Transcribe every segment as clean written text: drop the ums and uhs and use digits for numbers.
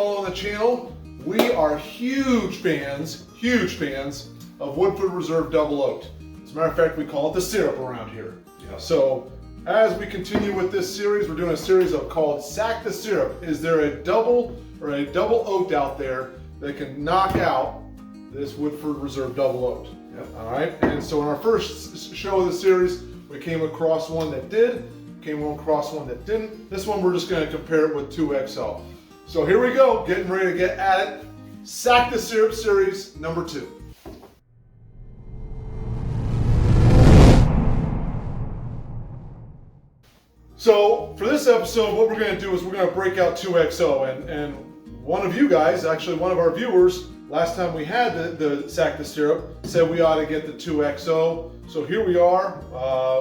following the channel, we are huge fans of Woodford Reserve Double Oaked. As a matter of fact, we call it the syrup around here. Yeah. So as we continue with this series, we're doing a series called Sack the Syrup. Is there a double oaked out there that can knock out this Woodford Reserve Double Oaked? Yep. All right. And so in our first show of the series, we came across one that did, came across one that didn't. This one we're just going to compare it with 2XO. So here we go, getting ready to get at it. Sack the Syrup series number 2. So for this episode, what we're going to do is we're going to break out 2XO, and one of you guys, actually one of our viewers, last time we had the Sack the Syrup, said we ought to get the 2XO. So here we are.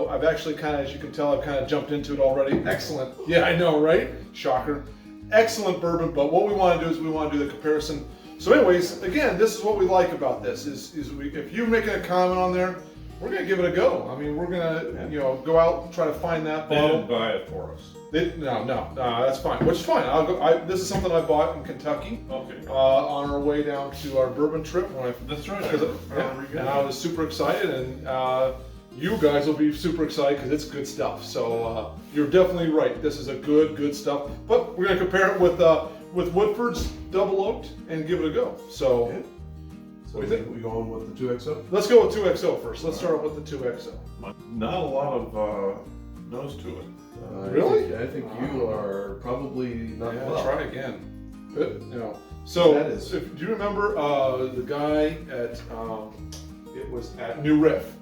I've actually kind of, as you can tell, I've kind of jumped into it already. Excellent. Yeah, I know, right? Shocker. Excellent bourbon, but what we want to do is we want to do the comparison. So anyways, again, this is what we like about this, is if you're making a comment on there, we're going to give it a go. I mean, we're going to, go out and try to find that They bottle. didn't buy it for us. No, that's fine. Which is fine. This is something I bought in Kentucky. Okay. On our way down to our bourbon trip. That's right. And I was super excited, and you guys will be super excited because it's good stuff. So you're definitely right. This is a good stuff. But we're gonna compare it with Woodford's Double Oaked and give it a go. So. Okay. So we going with the 2XO? Let's go with 2XO first. Let's start with the 2XO. Not a lot of nose to it. Really? I think you are probably not well. Try again. But, So, That is- do you remember the guy at it was at New Riff,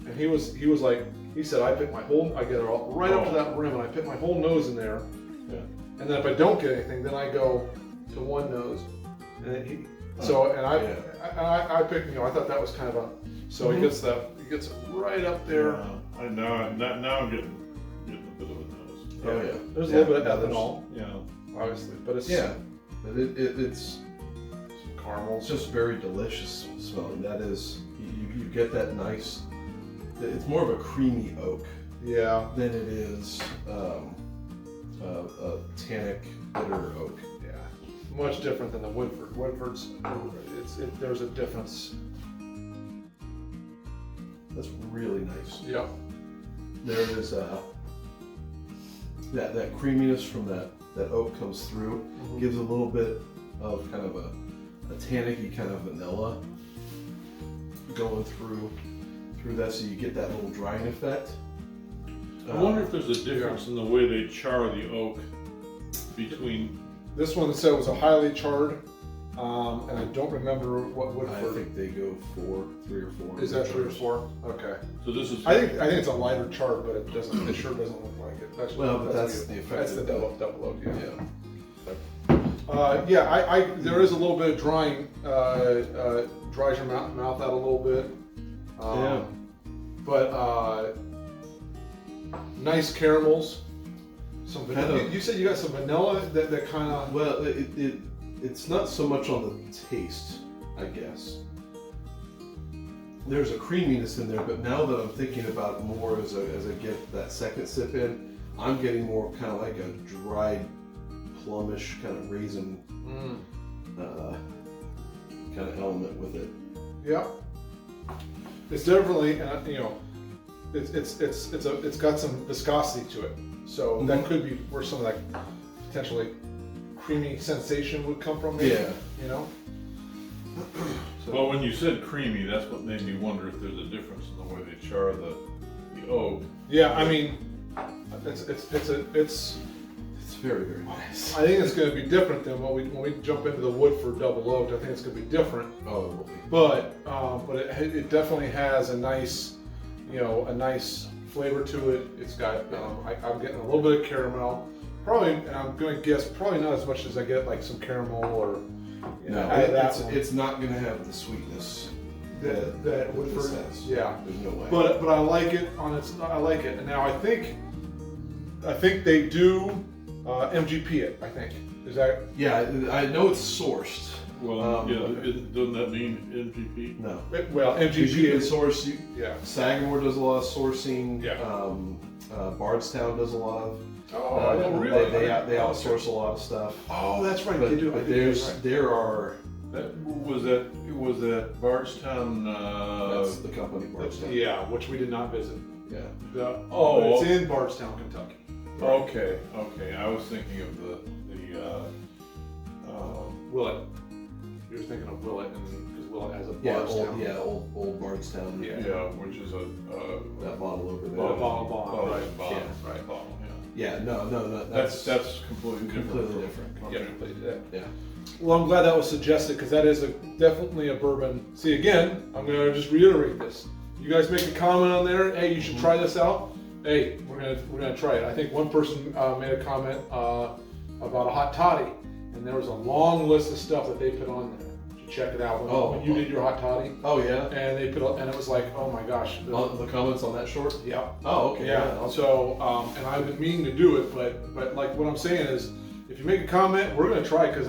and he was like, he said, I get it all right up to that rim, and I put my whole nose in there, and then if I don't get anything, then I go to one nose, and then I picked, I thought that was kind of so he gets it right up there. Now I'm getting a bit of a nose. Oh yeah. There's a little bit of ethanol, Yeah. obviously, but it's but it's caramel. It's just very delicious smelling. That is, you get that nice. It's more of a creamy oak Yeah. than it is a tannic bitter oak. Yeah, much different than the Woodford. Woodford's, there's a difference. That's really nice. Yep. There is that creaminess from that oak comes through, gives a little bit of kind of a tannicky kind of vanilla going through that, so you get that little drying effect. I wonder if there's a difference in the way they char the oak between. This one said was a highly charred, and I don't remember what Woodford. I think they go 3 or 4. Is that 3 or 4? Okay. So this is. I think it's a lighter chart, but it doesn't. It sure doesn't look like it. That's the effect. That's the double oak. Yeah. There is a little bit of drying. Dries your mouth out a little bit. But nice caramels. Some vanilla. You said you got some vanilla that kind of. Well, it's not so much on the taste, I guess. There's a creaminess in there, but now that I'm thinking about it more as I get that second sip in, I'm getting more kind of like a dried plumish kind of raisin kind of element with it. Yeah. It's definitely it's got some viscosity to it, so that could be where some of that potentially creamy sensation would come from. Maybe, Yeah. So, Well, when you said creamy, that's what made me wonder if there's a difference in the way they char the oak. yeah, I mean, it's very, very nice. I think it's going to be different than when we jump into the Woodford Double Oaked. I think it's going to be different. Oh, it will be. But it definitely has a nice, a nice flavor to it. It's got I'm getting a little bit of caramel, probably, and I'm going to guess probably not as much as I get like some caramel or it's not going to have the sweetness that Woodford has. Yeah, there's no way. But I like it I like it. And now I think they do MGP it. I think is that. Yeah, I know it's sourced. Well, doesn't that mean MGP? No. Well, MGP You can is source. yeah. Sagamore does a lot of sourcing. Yeah. Bardstown does a lot of. Oh, really? They outsource a lot of stuff. Oh, that's right. But, They do. but Right. there are. Was that Bardstown? That's the company Bardstown. Yeah, which we did not visit. Yeah. It's in Bardstown, Kentucky. Okay. I was thinking of the Willett. You were thinking of Willett, because Willett has a Yeah, Bardstown. old Bardstown. Yeah. which is That bottle over there. Bottle, right. Right. Bottle. Yeah, no, That's completely completely different. Okay. Yeah. Well, I'm glad that was suggested, because that is definitely a bourbon. See, again, I'm going to just reiterate this. You guys make a comment on there. Hey, you should try this out. Hey, we're gonna try it. I think one person made a comment about a hot toddy, and there was a long list of stuff that they put on there. You should check it out when you did your hot toddy. Oh yeah. And they put, and it was like, oh my gosh. The comments on that short. Yeah. Oh okay. Yeah. So, and I've been meaning to do it, but like what I'm saying is, if you make a comment, we're gonna try, because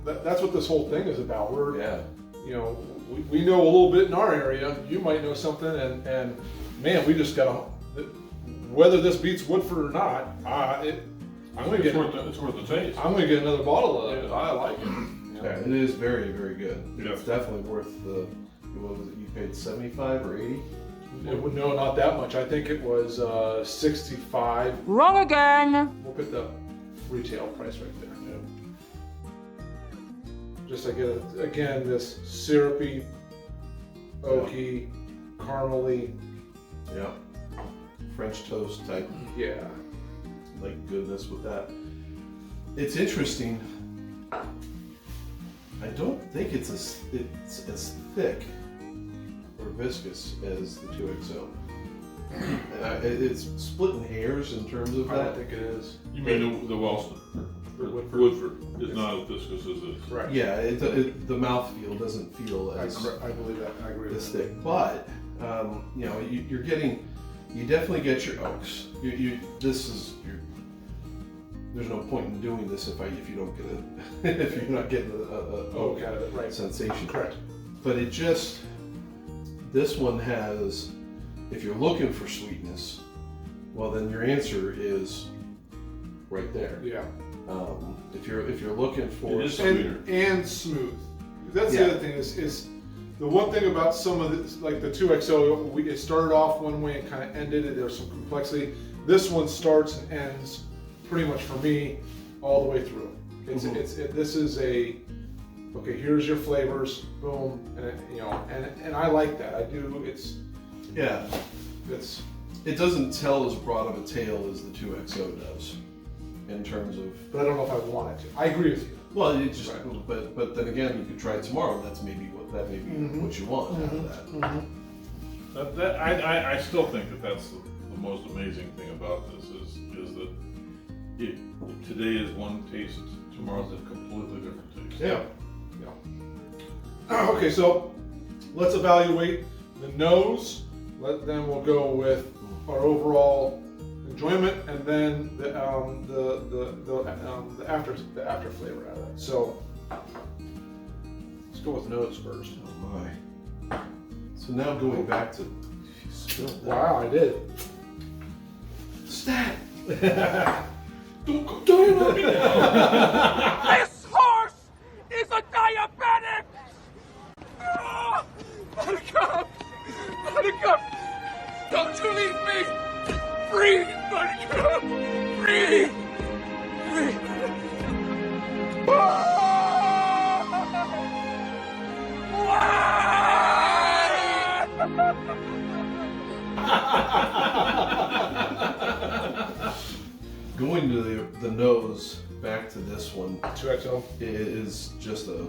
that's what this whole thing is about. We know a little bit in our area. You might know something, and man, we just gotta. Whether this beats Woodford or not, It's worth the taste. I'm gonna get another bottle of it. I like it. Yeah, it is very, very good. Yeah. It's definitely worth the. What was it? You paid 75 or 80? No, not that much. I think it was 65. Wrong again. We'll put the retail price right there. Just again, this syrupy, oaky, caramely. Yeah. French toast type. Yeah. Like goodness with that. It's interesting. I don't think it's as thick or viscous as the 2XO. It's splitting hairs in terms of I don't that. think it is. You mean the Wellston? Woodford is not as viscous as this. Correct. Yeah, the mouthfeel doesn't feel as I believe that. I agree with as that. thick, but you're getting. You definitely get your oaks. There's no point in doing this if you don't get if you're not getting a oak out of it, right? sensation. Correct. But this one has, if you're looking for sweetness, well then your answer is right there. Yeah. If you're looking for It is sweeter. And smooth. That's the other thing is the one thing about some of this, like the 2XO, it started off one way and kind of ended it. There's some complexity. This one starts and ends pretty much for me all the way through. This is okay. Here's your flavors, boom, and I like that. I do. It doesn't tell as broad of a tale as the 2XO does in terms of. But I don't know if I want it to. I agree with you. Well, it just, but then again, you could try it tomorrow. That's maybe what you want out of that. I still think that's the most amazing thing about this is that today is one taste, tomorrow's a completely different taste. Yeah. Okay, so let's evaluate the nose. Then we'll go with our overall enjoyment, and then the after flavor out of it. So let's go with nose first. Oh my! So now going back to Wow, I did. Stat. Don't let me down. This horse is a diabetic! Buttercup! Buttercup! Don't you leave me! Breathe, Buttercup! Breathe! Breathe! Going to the nose, back to this one, 2XO. is just a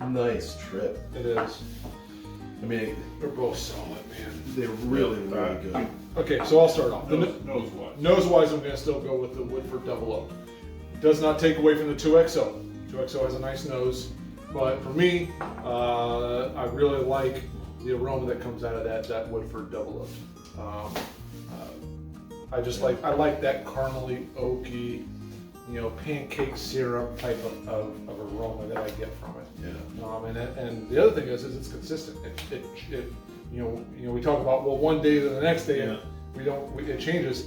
nice trip. It is. I mean, They're both solid, man. they're really, really good. Okay, so I'll start off. Nose-wise. Nose-wise, I'm going to still go with the Woodford Double Oaked. It does not take away from the 2XO. 2XO has a nice nose, but for me, I really like the aroma that comes out of that Woodford Double Oaked. I like that caramely, oaky, pancake syrup type of aroma that I get from it. Yeah. And the other thing is it's consistent. We talk about one day to the next day, and it changes.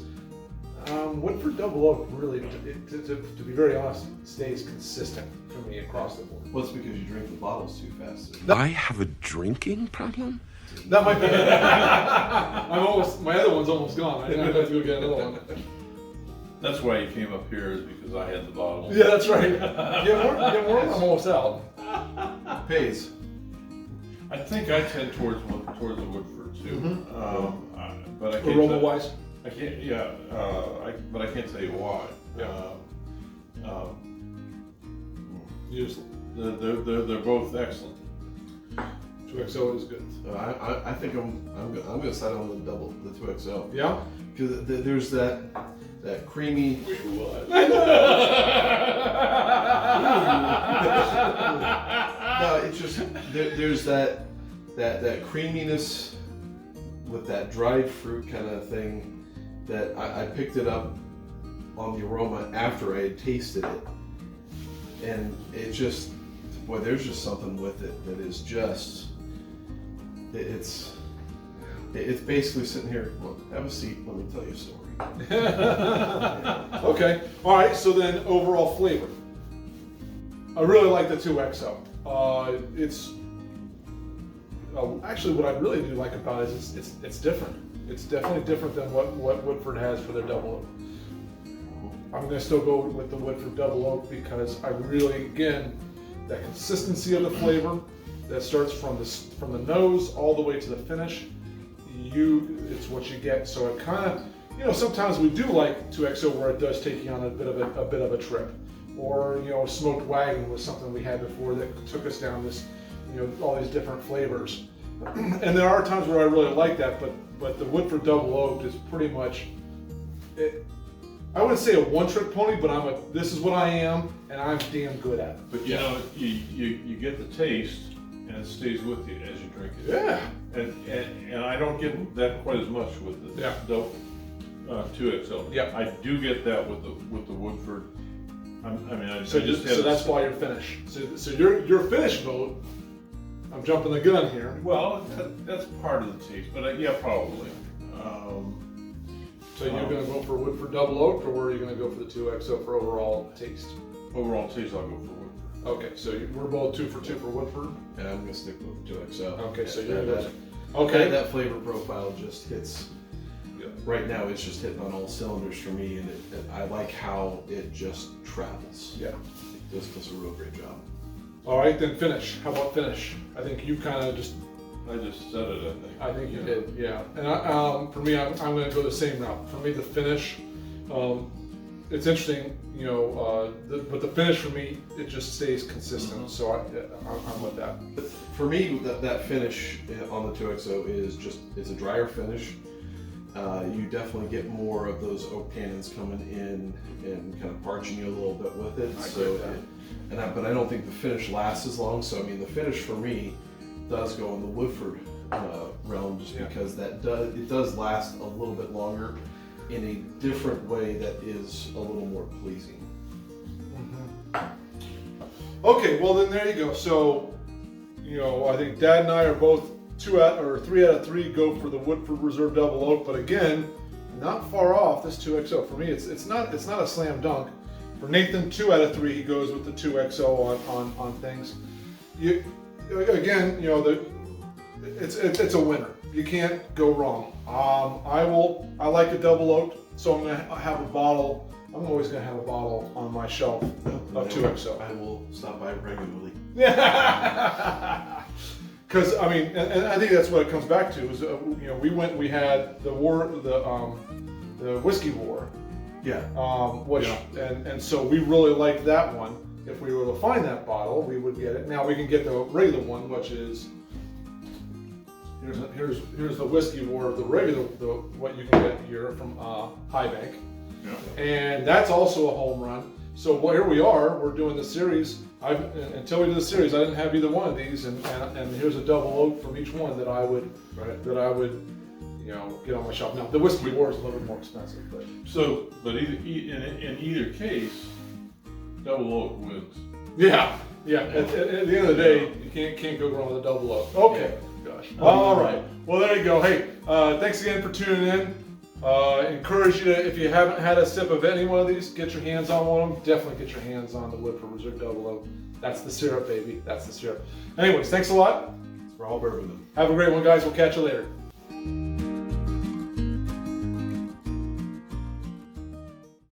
Woodford Double Oak really, to be very honest, stays consistent for me across the board. Well, it's because you drink the bottles too fast. I have a drinking problem? That might be. My other one's almost gone. I didn't have to go get another one. That's why you came up here, is because I had the bottle. Yeah, that's right. Get more. I'm almost out. Pays. I think I tend towards the Woodford too. But I can't. Aroma wise. I can't. Yeah. But I can't tell you why. Yeah. Usually. They're both excellent. 2XO is good. I think I'm gonna side on the 2XO. Yeah. Because there's that creamy. No, it's just there's that creaminess with that dried fruit kind of thing that I picked it up on the aroma after I had tasted it, and it just, boy, there's just something with it that is just, it's basically sitting here. Well, have a seat. Let me tell you a story. Okay. All right. So then, overall flavor. I really like the 2XO. It's actually what I really do like about it is it's different. It's definitely different than what Woodford has for their Double Oak. I'm gonna still go with the Woodford Double Oak because I really, again, that consistency of the flavor that starts from the nose all the way to the finish. It's what you get. So it kind of, sometimes we do like 2XO where it does take you on a bit of a trip. Or, smoked wagon was something we had before that took us down this, all these different flavors. And there are times where I really like that, but the Woodford Double Oaked is pretty much, I wouldn't say a one-trick pony, but this is what I am, and I'm damn good at it. But you get the taste, and it stays with you as you drink it. Yeah. And I don't get that quite as much with the 2XO. Yeah. I do get that with the Woodford. So that's why you're finished. So your finish vote. I'm jumping the gun here. Well, that's part of the taste, but yeah, probably. So you're going to go for Woodford Double Oaked, or are you going to go for the 2XO for overall taste? Overall taste, I'll go for Woodford. Okay, so we're both 2 for 2 for Woodford. And I'm gonna stick with the 2XO. Okay, so you're that. Okay. That flavor profile just hits. Right now, it's just hitting on all cylinders for me, and I like how it just travels. Yeah. It just does a real great job. All right, then finish. How about finish? I think you kind of just. I just said it. I think you did. Yeah. And for me, I'm going to go the same route. For me, the finish. It's interesting, but the finish for me, it just stays consistent. Mm-hmm. So I'm with that. But for me, that finish on the 2XO it's a drier finish. You definitely get more of those oak tannins coming in and kind of parching you a little bit with it. But I don't think the finish lasts as long. So I mean, the finish for me does go in the Woodford realm, just because it does last a little bit longer in a different way that is a little more pleasing. Mm-hmm. Okay, well then there you go. So, I think Dad and I are both 3 out of 3 go for the Woodford Reserve Double Oak, but again, not far off this 2XO. For me, it's not a slam dunk. For Nathan, 2 out of 3, he goes with the 2XO on things. It's a winner. You can't go wrong. I like a Double Oaked, so I'm gonna have a bottle. I'm always gonna have a bottle on my shelf of 2XO. I will stop by regularly. Yeah. Because I mean, and I think that's what it comes back to is we had the whiskey war. Yeah. And so we really liked that one. If we were to find that bottle, we would get it. Now we can get the regular one, which is here's the whiskey war, the regular what you can get here from High Bank. Yeah. And that's also a home run. So here we are. We're doing the series. Until we did the series, I didn't have either one of these, and here's a Double Oak from each one that I would get on my shelf. Now the whiskey war is a little bit more expensive, but in either case, Double Oak wins. Yeah. At the end of the day, you can't go wrong with a Double Oak. Okay. Yeah. Gosh. All right. Well, there you go. Hey, thanks again for tuning in. Encourage you to, if you haven't had a sip of any one of these, get your hands on one of them. Definitely get your hands on the Woodford Reserve Double Oaked. That's the syrup, baby. That's the syrup. Anyways, thanks a lot. We're all bourbon. Have a great one, guys. We'll catch you later.